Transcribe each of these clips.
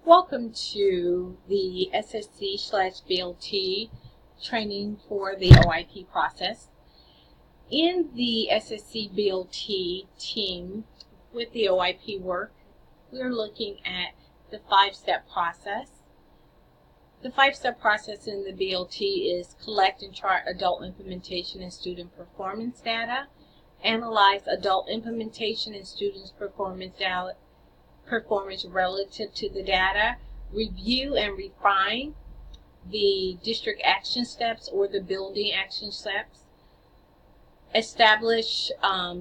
Welcome to the SSC/BLT training for the OIP process. In the SSC/BLT team with the OIP work, we're looking at the 5-step process. The 5-step process in the BLT is collect and chart adult implementation and student performance data, analyze adult implementation and students' performance relative to the data, review and refine the district action steps or the building action steps, establish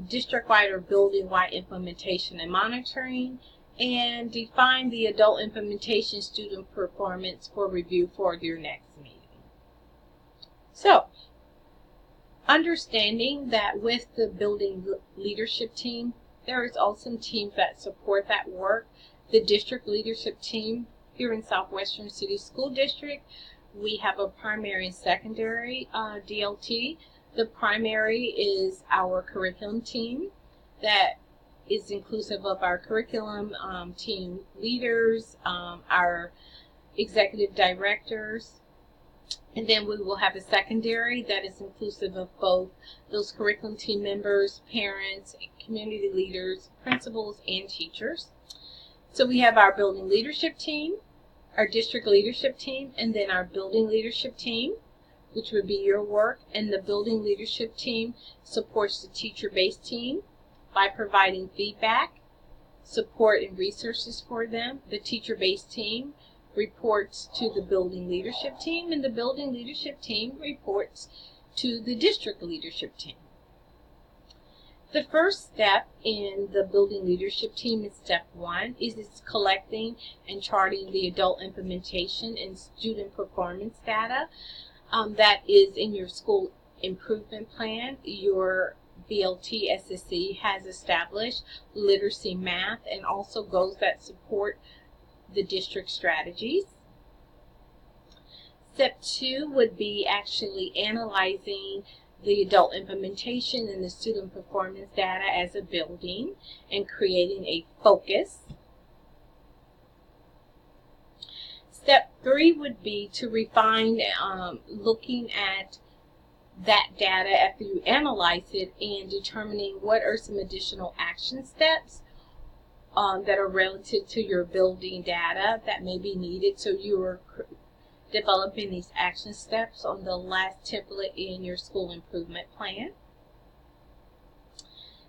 district-wide or building-wide implementation and monitoring, and define the adult implementation student performance for review for your next meeting. So, understanding that with the building leadership team, there is awesome teams that support that work. The district leadership team here in Southwestern City School District, we have a primary and secondary DLT. The primary is our curriculum team that is inclusive of our curriculum team leaders, our executive directors, and then we will have a secondary that is inclusive of both those curriculum team members, parents, community leaders, principals, and teachers. So we have our building leadership team, our district leadership team, and then our building leadership team, which would be your work. And the building leadership team supports the teacher-based team by providing feedback, support, and resources for them. The teacher-based team reports to the building leadership team, and the building leadership team reports to the district leadership team. The first step in the building leadership team is step 1, is it's collecting and charting the adult implementation and student performance data that is in your school improvement plan. Your BLT SSC has established literacy, math, and also goals that support the district strategies. Step 2 would be actually analyzing the adult implementation and the student performance data as a building and creating a focus. Step 3 would be to refine, looking at that data after you analyze it and determining what are some additional action steps that are relative to your building data that may be needed. So you are developing these action steps on the last template in your school improvement plan.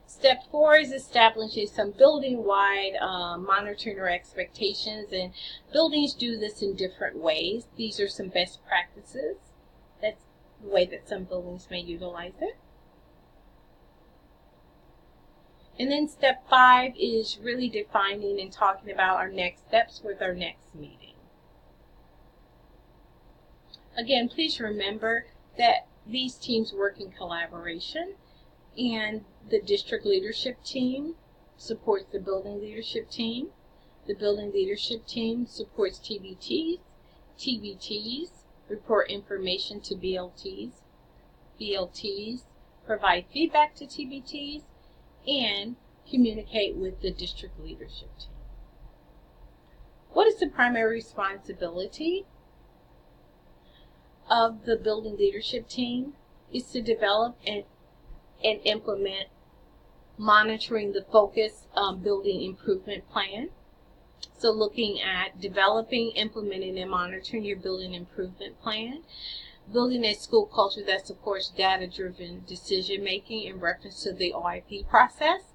Step 4 is establishing some building-wide monitoring or expectations, and buildings do this in different ways. These are some best practices. That's the way that some buildings may utilize it. And then step 5 is really defining and talking about our next steps with our next meeting. Again, please remember that these teams work in collaboration, and the district leadership team supports the building leadership team. The building leadership team supports TBTs. TBTs report information to BLTs. BLTs provide feedback to TBTs and communicate with the district leadership team. What is the primary responsibility of the building leadership team? Is to develop and implement monitoring the focus building improvement plan. So looking at developing, implementing, and monitoring your building improvement plan, building a school culture that supports data-driven decision-making in reference to the OIP process,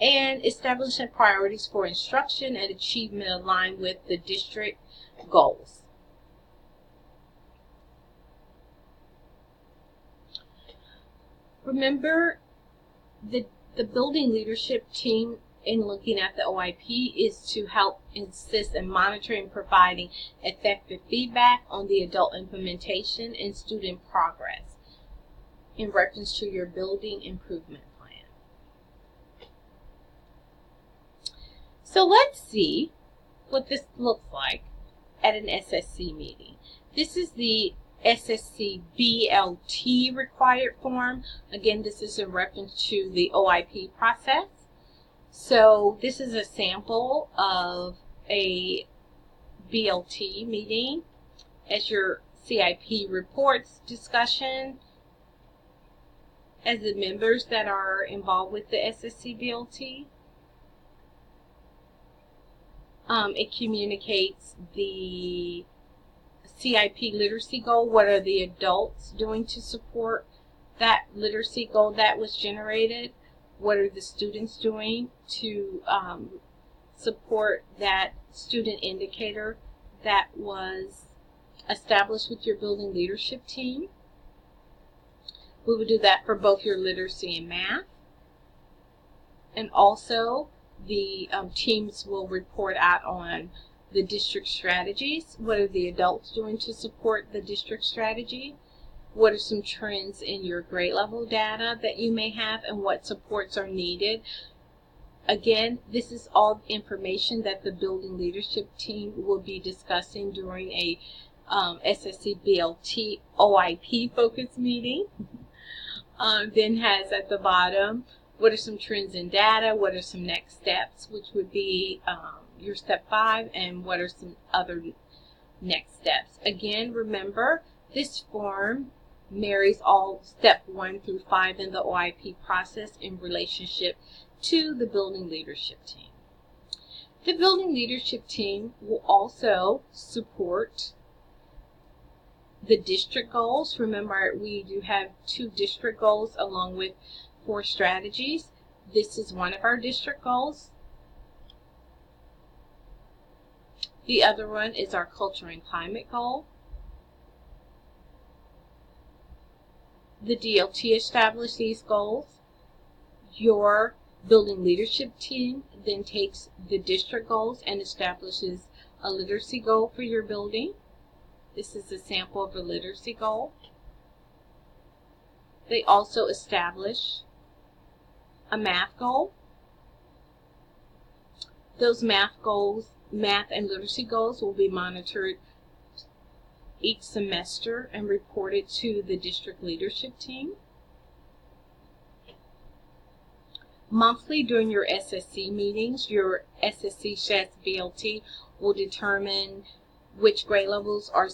and establishing priorities for instruction and achievement aligned with the district goals. Remember, the building leadership team in looking at the OIP is to help assist in monitoring and providing effective feedback on the adult implementation and student progress in reference to your building improvement plan. So let's see what this looks like at an SSC meeting. This is the SSC BLT required form. Again, this is in reference to the OIP process. So this is a sample of a BLT meeting as your CIP reports discussion as the members that are involved with the SSC BLT. It communicates the CIP literacy goal. What are the adults doing to support that literacy goal that was generated? What are the students doing to support that student indicator that was established with your building leadership team? We would do that for both your literacy and math. And also, the teams will report out on the district strategies. What are the adults doing to support the district strategy? What are some trends in your grade level data that you may have, and what supports are needed? Again, this is all information that the building leadership team will be discussing during a SSC BLT OIP focus meeting. Then has at the bottom, what are some trends in data, what are some next steps, which would be your step 5, and what are some other next steps. Again, remember, this form marries all step 1 through 5 in the OIP process in relationship to the building leadership team. The building leadership team will also support the district goals. Remember, we do have 2 district goals along with 4 strategies. This is one of our district goals. The other one is our culture and climate goal. The DLT established these goals. Your building leadership team then takes the district goals and establishes a literacy goal for your building. This is a sample of a literacy goal. They also establish a math goal. Those math and literacy goals will be monitored each semester and reported to the district leadership team. Monthly during your SSC meetings, your SSC SHAS BLT will determine which grade levels are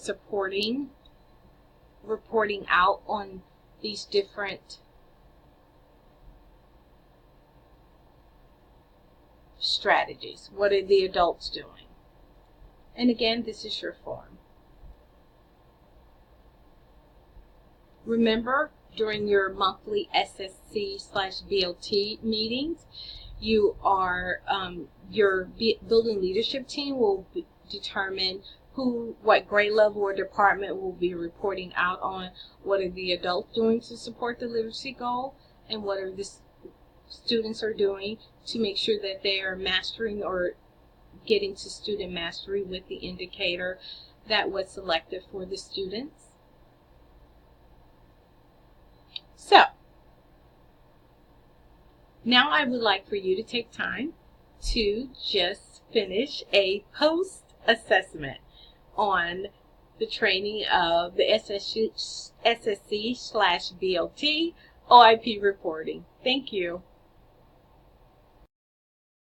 reporting out on these different strategies. What are the adults doing? And again, this is your form. Remember, during your monthly SSC/BLT meetings, your building leadership team will determine what grade level or department will be reporting out on what are the adults doing to support the literacy goal, and what are the students are doing to make sure that they are mastering or getting to student mastery with the indicator that was selected for the students. So, now I would like for you to take time to just finish a post-assessment on the training of the SSC/BLT OIP reporting. Thank you.